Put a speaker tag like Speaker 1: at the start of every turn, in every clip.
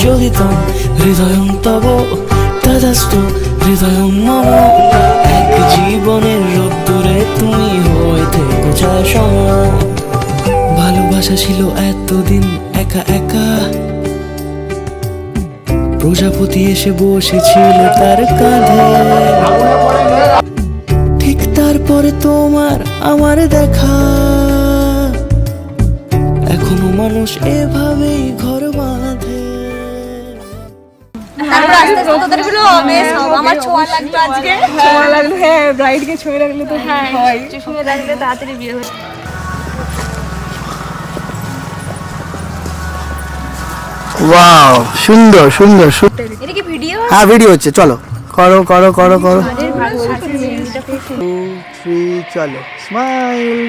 Speaker 1: শোধিতং হৃদয়ং তব তদাস্তু হৃদয়ং মম। এক জীবনের রোদ্দুরে তুমি হয়ে থেকো ছায়াসম। ভালোবাসা ছিল এতদিন একা একা, প্রজাপতি এসে বসেছিল তার কাঁধে। ঠিক তারপরে তোমার আমার দেখা, এখনো মানুষ এভাবেই ঘর বাঁধে।
Speaker 2: তারপর আস্তে আস্তে তোদের গুলো বেশ আমার ছোঁয়া লাগলো আজকে।
Speaker 3: ছোঁয়া লাগলো, হ্যাঁ ব্রাইডকে ছুঁয়ে রাখলে তো হয়।
Speaker 2: ছুঁয়ে রাখলে তাড়াতাড়ি বিয়ে হয়ে।
Speaker 4: ওয়াও, সুন্দর সুন্দর সুন্দর।
Speaker 2: এটা কি ভিডিও?
Speaker 4: হ্যাঁ ভিডিও হচ্ছে, চলো করো করো করো করো। 2 3 চলো, স্মাইল।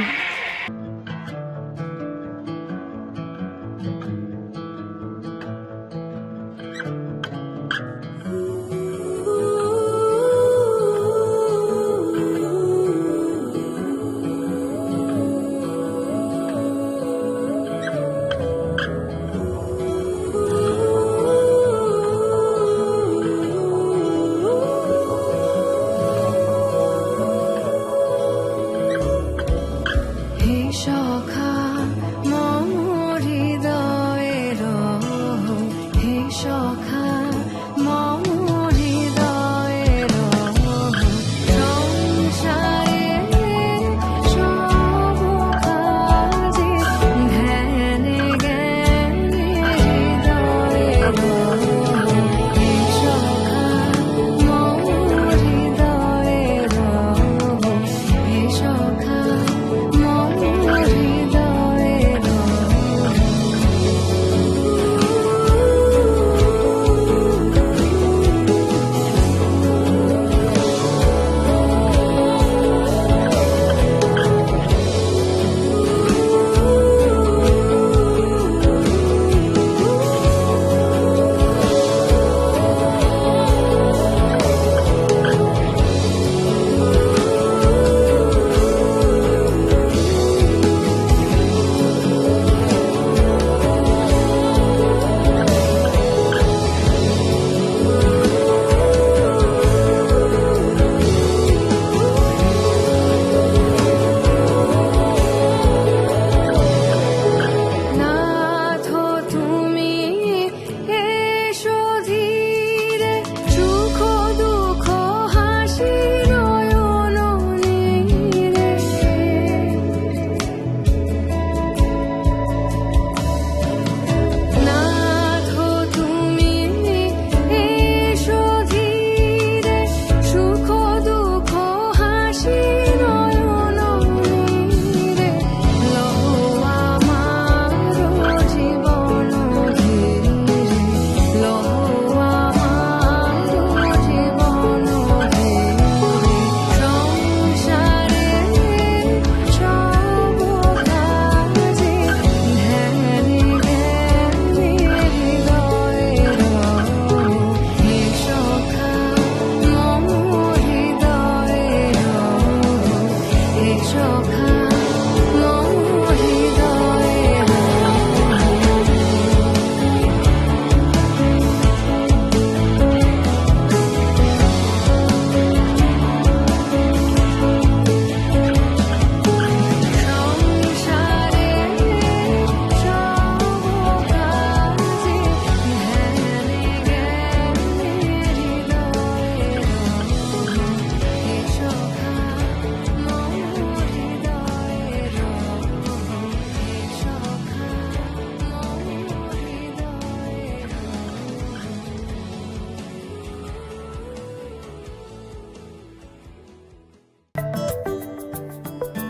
Speaker 5: সখা মম হৃদয়ের, হে সখা মম হৃদয়ের, সংসারে সব কাজে ধ্যানে জ্ঞানে হৃদয়ের, হে সখা মম হৃদয়ের, হে সখা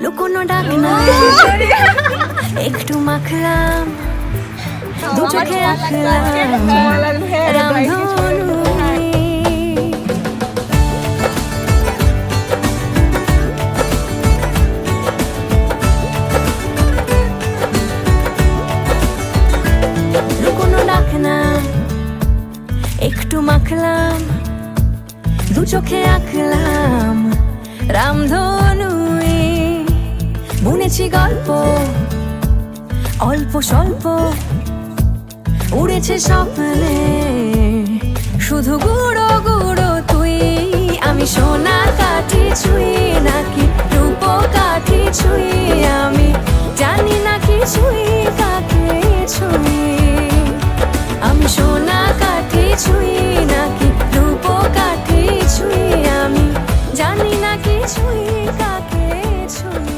Speaker 6: লুকোনো ডাক না একটু মাখলাম, দু চোখে আঁকলাম রামধনু। লুকোনো ডাক না একটু মাখলাম, দু চোখে আঁকলাম রামধনু। বুনেছি গল্প অল্প স্বল্প, উড়েছে স্বপ্নে শুধু গুঁড়ো গুঁড়ো তুই। আমি সোনা কাঠি ছুঁই নাকি রূপ কাঠি ছুঁই, আমি জানি না কি ছুঁই কাকে ছুঁই। আমি সোনা কাঠি ছুঁই নাকি রূপ কাঠি ছুঁই, আমি জানি না কি ছুঁই কাকে ছুঁই।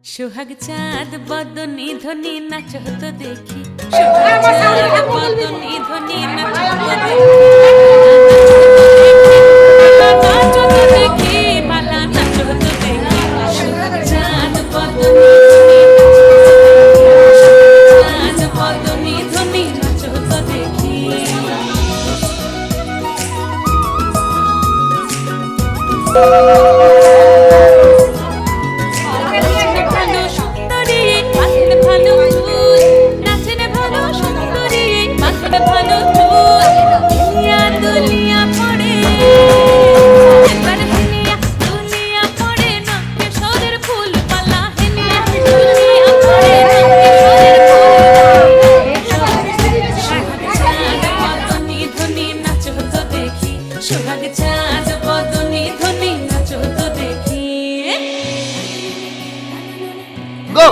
Speaker 7: সোহাগ চাঁদ বদনি ধ্বনি নাচ হতো দেখি, সোহাগ চাঁদ বদনি ধ্বনি নাচ হতো দেখি, পালা নাচ হতো দেখি। সোহাগ চাঁদ বদনি ধ্বনি নাচ হতো দেখি। সোহাগ চাঁদ বদনি ধ্বনি নাচ হতো দেখি।
Speaker 4: গো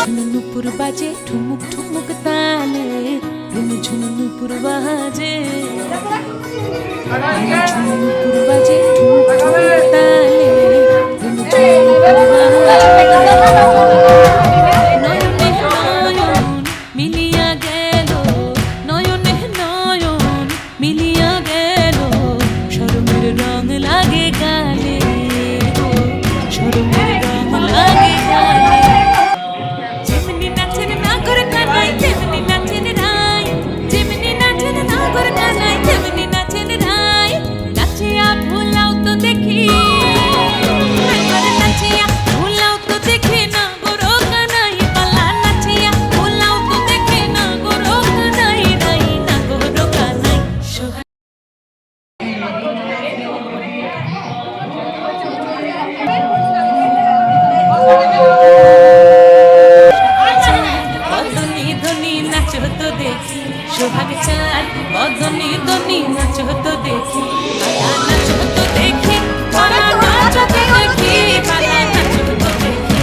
Speaker 7: ঝুনুপুর বাজে ঠুমুক ঠুমুক তালে, ঝুনুপুর বাজে ঝুনুপুর বাজে ঠুমুক ঠুমুক তালে, ঝুনুপুর নয়নে নয়ন মিলিয়া গেল, নয়নে নয়ন মিলিয়া গেল, শরমের রং লাগে গালে, শরমের রং লাগে গালে। যেমনি নাচেন না করে কানাই তেমনি নাচেন রাই, যেমনি নাচেন না করে কানাই তেমনি নাচেন রাই। নাচিয়া ভুলাও তো দেখি, নাচিয়া ভুলাও তো দেখি না গোরো কানাই পালা, নাচিয়া ভুলাও তো দেখি না গোরো কানাই নাই না গোরো কানাই। সোহাগ বদনি ধ্বনি নাচ হতো দেখি, সোহাগ চাঁদ বদনি ধ্বনি নাচ হতো দেখি, পালা নাচ হতো দেখি, পালা নাচ হতো দেখি, পালা নাচ হতো দেখি।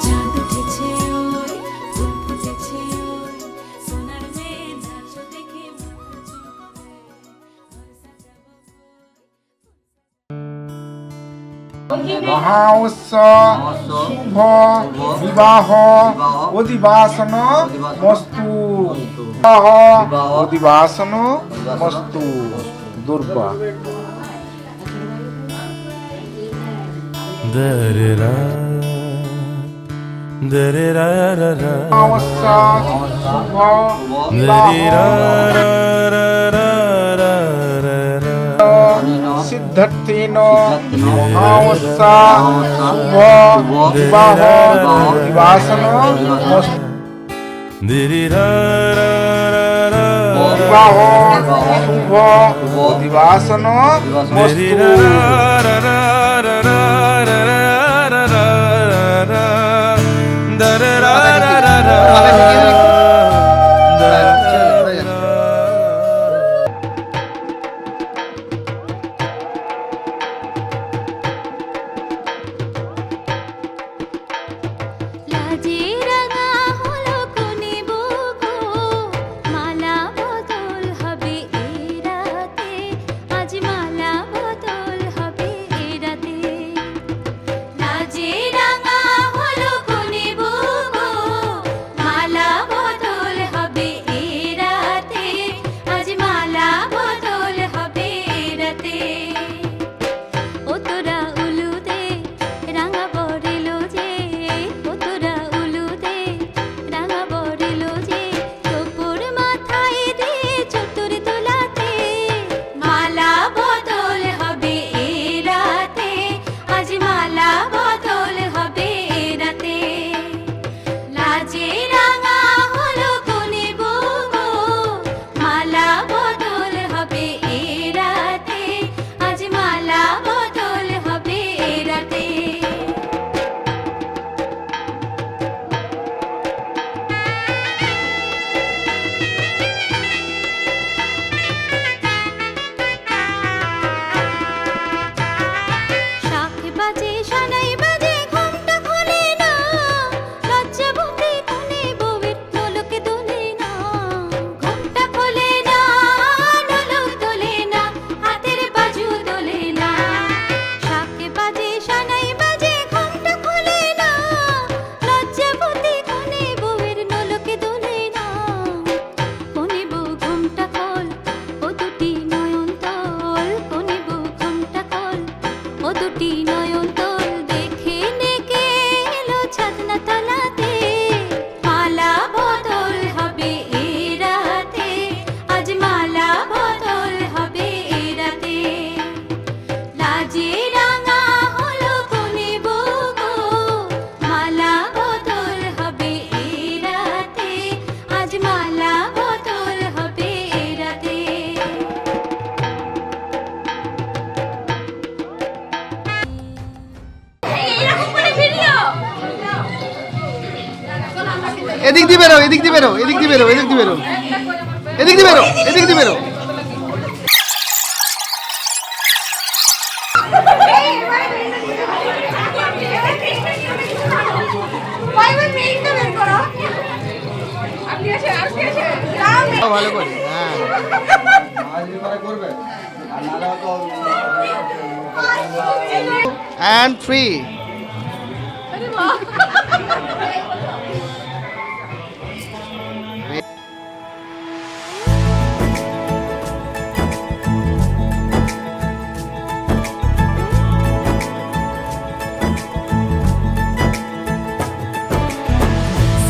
Speaker 7: চাঁদ উঠেছে ওই, ফুল ফুটেছে ওই, সোনার মেয়ে নাচ দেখি মাথা চুলকোবে, ঘর সাজাবো
Speaker 8: মহা উৎসব শুভ বিবাহ অধিবাসন মস্তু, বিবাহ অধিবাসন মস্তু। দুর্বা শুভ সিদ্ধার্থেন মহাউৎসব শুভ বিবাহ অধিবাসন মস্তু। বিবাহ শুভ অধিবাসন মস্তু
Speaker 5: লাজে রাঙা হলো কোনে বুকো মালা বদল হবে এই রাতে আজ মালা বদল হবে এই রাতে লাজে রাঙা হলো কোনে বুকো মালা বদল হবে এই রাতে আজ মালা বদল হবে এই রাতে ও তোরা উলুদে রাঙা বরেলো যে ও তোরা উলুদে রাঙা বরেলো যে তোর মাথায় দে চতুর তোলাতে মালা বদল হবে এই রাতে আজ মালা বদল হবে এই রাতে লাজে রাঙা হলো কোনে বুকো মালা বদল হবে এই রাতে আজ মালা বদল হবে এই রাতে শাখ বাজে সানাই বাজে ঘুমটা খোলে না লজ্জা বুকে কোনে বউয়ের নোলক দোলে না ঘুমটা খোলে না নোলক দোলে না হাতের বাজু দোলে না শাখ বাজে সানাই বাজে ঘুমটা খোলে না লজ্জা বুকে কোনে বউয়ের নোলক দোলে না কোনে বউ ঘুমটা খোল ও দুটি নয়ন তল কোনে বউ ঘুমটা খোল ও দুটি নয়ন তল দেখে নেকে এলো ছাদনা তলাতে মালা বদল হবে এই রাতে আজ মালা বদল হবে এই রাতে লাজে রাঙা হলো কোনে বুকো মালা বদল হবে এই রাতে আজ মালা বদল হবে এই রাতে
Speaker 4: এদিক দিয়ে বেরো, এদিক দিয়ে বেরো, এদিক দিয়ে বেরো, এদিক দিয়ে বেরো, এদিক দিয়ে বেরো, এদিক দিয়ে বেরো। ভালো করে, হ্যাঁ। And 3.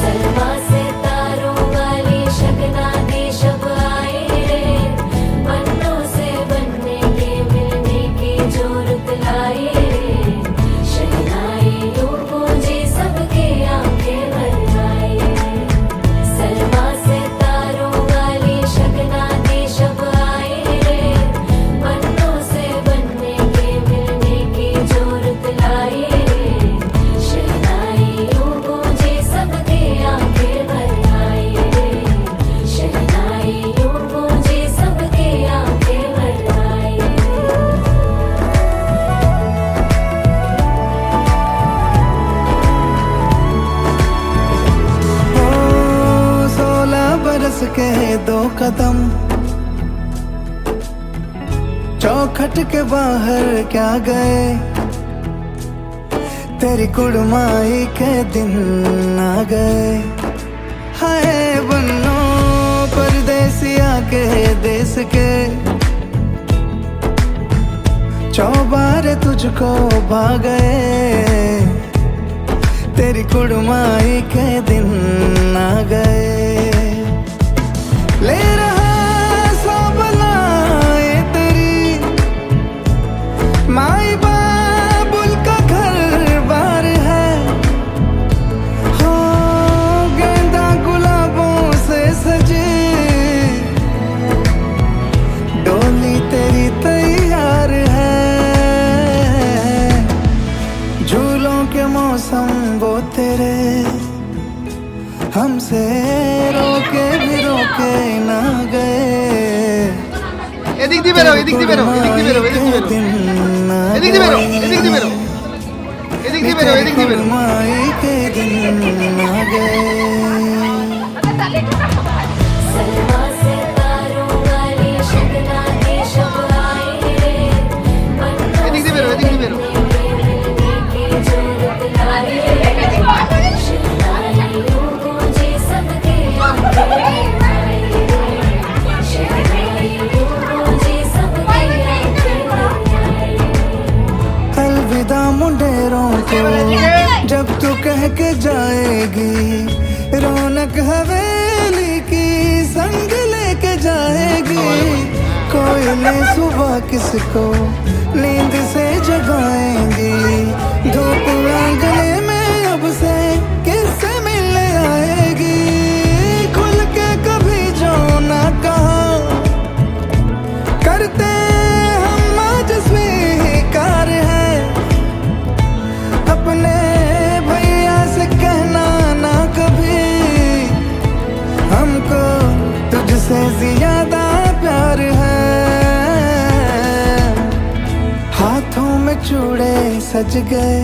Speaker 6: सलमा से तारों वाली शगना दे शब आए रे बनों से बनने के मिलने की जोरत लाए रे शहनाई यूं गूंजे सबके आंखें भर आए सलमा से तारों वाली शगना दे शब आए रे बनों से बनने के मिलने की जोरत लाए रे शहनाई यूं गूंजे सबके आंखें भर आए रे शहनाई यूं गूंजे सबके आंखें भर आए
Speaker 1: ओ 16 बरस के 2 कदम चौखट के बाहर क्या गए तेरी कुड़माई के दिन आ गए हाय बन्नो परदेसिया के देश के चौबारे तुझको भा गए तेरी कुड़माई के दिन आ गए ले रहा सब लाए तेरी माई बाबुल का घर बार है हो गेंदा गुलाबों हमसे रोके भी रोके ना गए
Speaker 4: এদিক দিয়ে বেরো, এদিক দিয়ে বেরো, এদিক দিয়ে বেরো, এদিক দিয়ে বেরো,
Speaker 1: दिन ना
Speaker 4: এদিক দিয়ে বেরো, এদিক দিয়ে বেরো, এদিক দিয়ে বেরো, এদিক দিয়ে বেরো।
Speaker 1: कुड़माई के दिन ना गए
Speaker 6: सलमा से तारों वाली शगना के शब आए रे मन्नों
Speaker 4: এদিক দিয়ে বেরো, এদিক দিয়ে বেরো।
Speaker 6: की जरूरत लाए शहनाई लोगों जी सबके आंखें आए शहनाई लोगों जी सबके आंखें आए
Speaker 1: अलविदा मुंडेरों को जब तू कह के जाएगी रौनक हवेली की संग लेके जाएगी कोयले सुबह किसको नींद से जगाएंगी धूप आंगने में अब से किससे मिलने आएगी खुल के कभी जो ना कहा करते हम आज स्वीकार है अपने भैया से कहना ना कभी हमको तुझसे ज्यादा प्यार है हाथों में चूड़े सज गए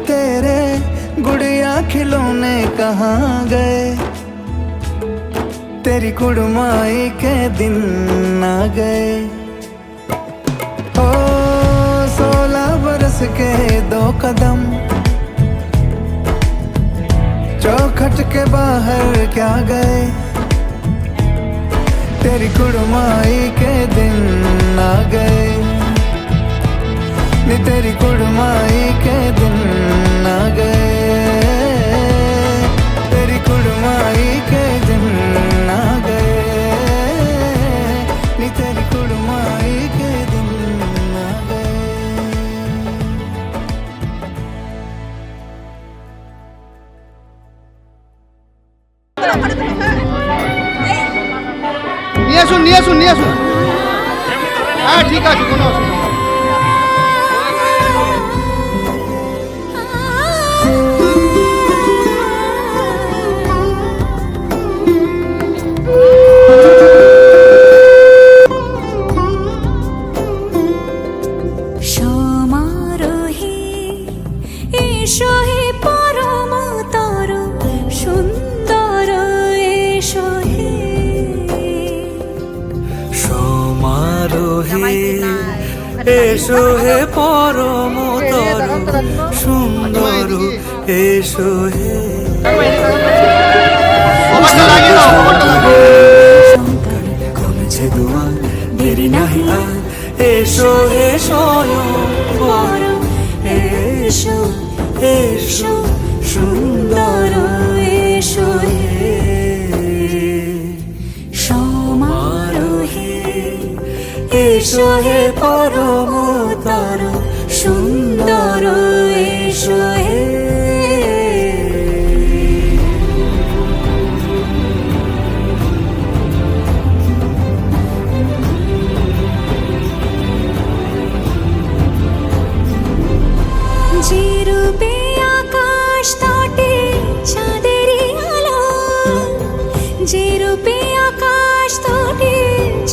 Speaker 1: तेरे गुड़िया खिलौने कहाँ गए तेरी कुड़माई के दिन आ गए ओ 16 बरस के 2 कदम चौखट के बाहर क्या गए तेरी कुड़माई के दिन आ गए नी तेरी कुड़माई के दिन आ गए तेरी कुड़माई के दिन आ गए नी तेरी कुड़माई के दिन आ गए
Speaker 4: নিয়ে আসুন, নিয়ে আসুন, নিয়ে আসুন। হ্যাঁ ঠিক আছে, কোনো অসুবিধা নেই।
Speaker 5: সমারোহে এসো হে পরম তর সুন্দর এসো হে
Speaker 1: সমারোহে এসো হে পরম তর সুন্দর এসো হে
Speaker 4: খবরটা লাগিয়ে দাও, খবরটা লাগিয়ে দাও।
Speaker 1: কমেছে দুয়ার দেরি নাহি আর এসো হে স্বয়ং
Speaker 5: পরম এসো
Speaker 1: এসো সুন্দর
Speaker 5: এসো হে সমারোহে
Speaker 1: এসো হে পরম তর
Speaker 5: সুন্দর এসো হে যে রূপে আকাশ তটে চাঁদেরই আলো যে রূপে আকাশ তটে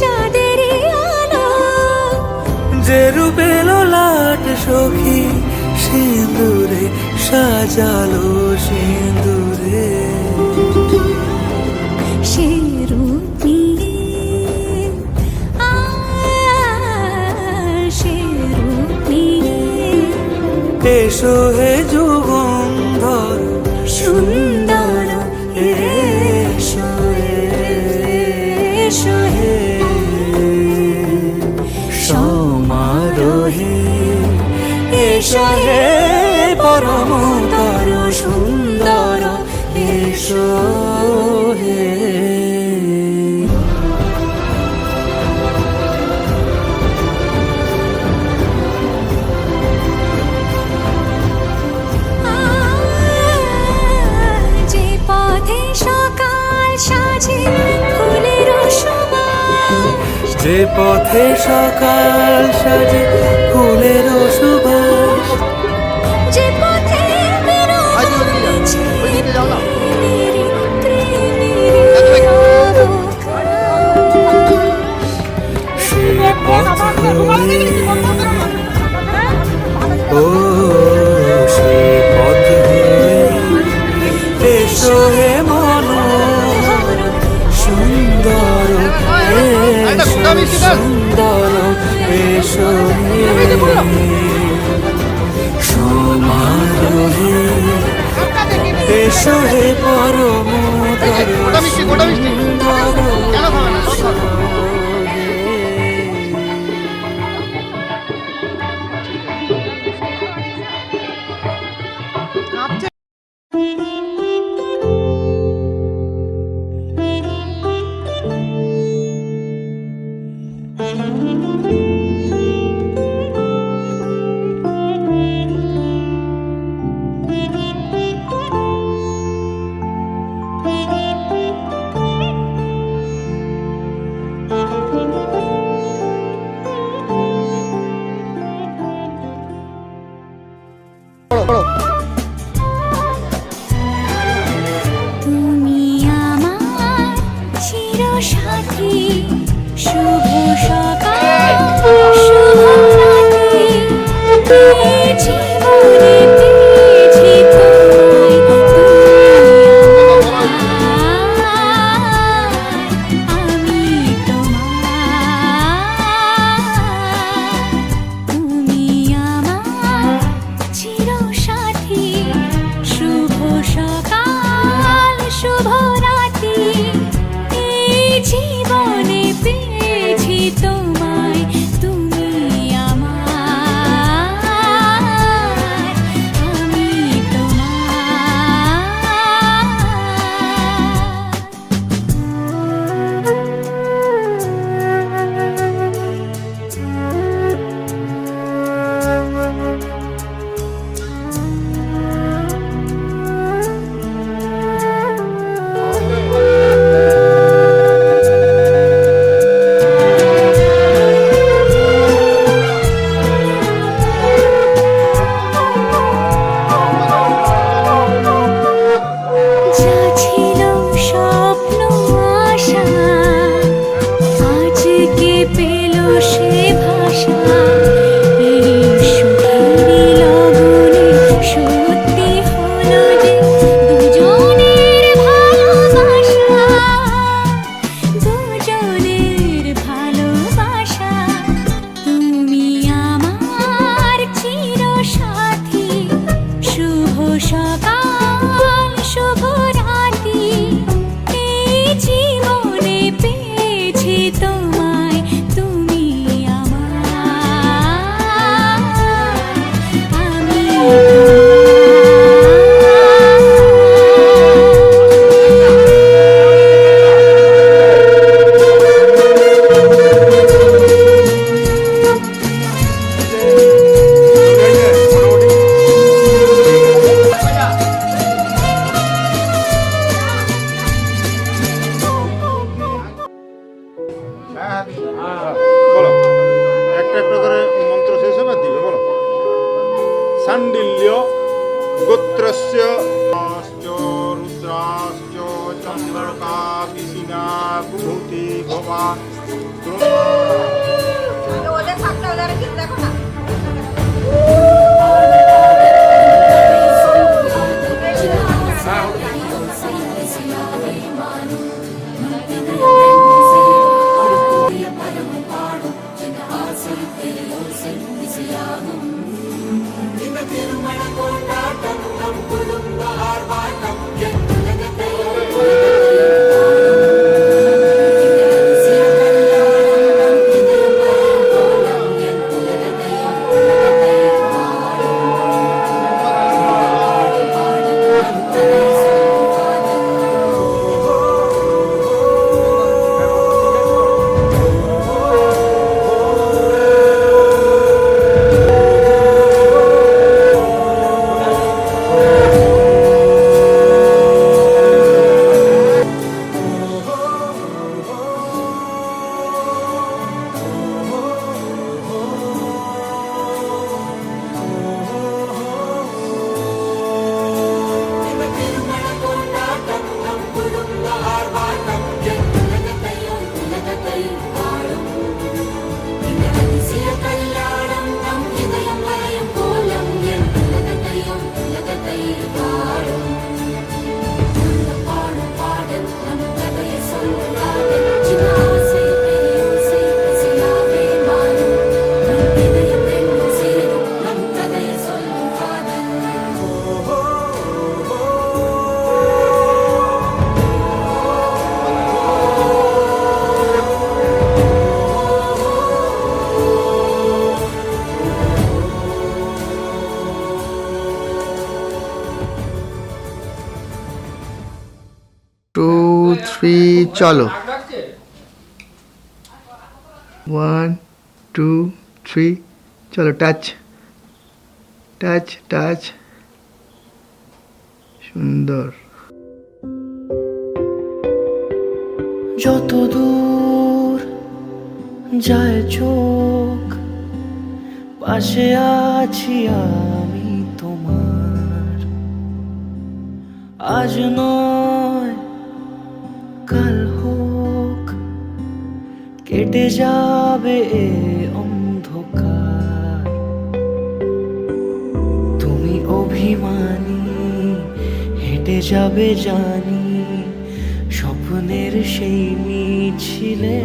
Speaker 5: চাঁদেরই আলো
Speaker 1: যে রূপে লোলাট সখী সিঁদুরে সাজালো সিঁদুরে
Speaker 5: সে রূপ নিয়ে সে রূপ নিয়ে
Speaker 1: এসো হে যুগন্ধর
Speaker 5: সুন্দর এসো এসো হে
Speaker 1: সমারোহে এসো হে পরম তর সুন্দর এসো হে
Speaker 5: যে পথে সকাল সাজে ফুলের সুবাস
Speaker 1: যে পথে সকাল সাজে ফুলের সুবাস
Speaker 5: যে পথে
Speaker 4: আজ ওদিকে যাও, ওদিকে যাও না।
Speaker 1: এসো হে মনোহর সুন্দর সুন্দর এসো হে সমারোহে এসো হে পরম
Speaker 5: তুমি আমার চিরসাথী শুভ সকাল শুভ রাত্রি এই জীবনে পেয়েছি তোমায় আমি তুমি আমার চিরসাথী শুভ সকাল শুভ রাত্রি এই জীবনে পেয়েছি তোমায় তুমি আমার আমি যা ছিল স্বপ্ন আশা আজকে পেল সে ভাষা এই সুখেরই লগনে সত্যি হলো যে দুজনের ভালোবাসা তুমি আমার চিরসাথী শুভ সকাল শুভ রাত্রি এই জীবনে পেয়েছি তোমায় তুমি আমার আমি
Speaker 8: বলো একটা একটা করে মন্ত্র শেষ হবে দিবে বলো সান্ডিল্য গোত্রস্য রুদ্রাশ্চ চন্দ্রকা পিসিনা বিভূতি ভবা
Speaker 4: 2 3 চলো 1 2 3 চলো টাচ টাচ টাচ সুন্দর
Speaker 1: যত দূর যায় চোখ পাশে আছি আমি তোমার আজ নয় কাল হোক কেটে যাবে এ অন্ধকার তুমি অভিমানী হেঁটে যাবে জানি স্বপ্নের সেই মিছিলে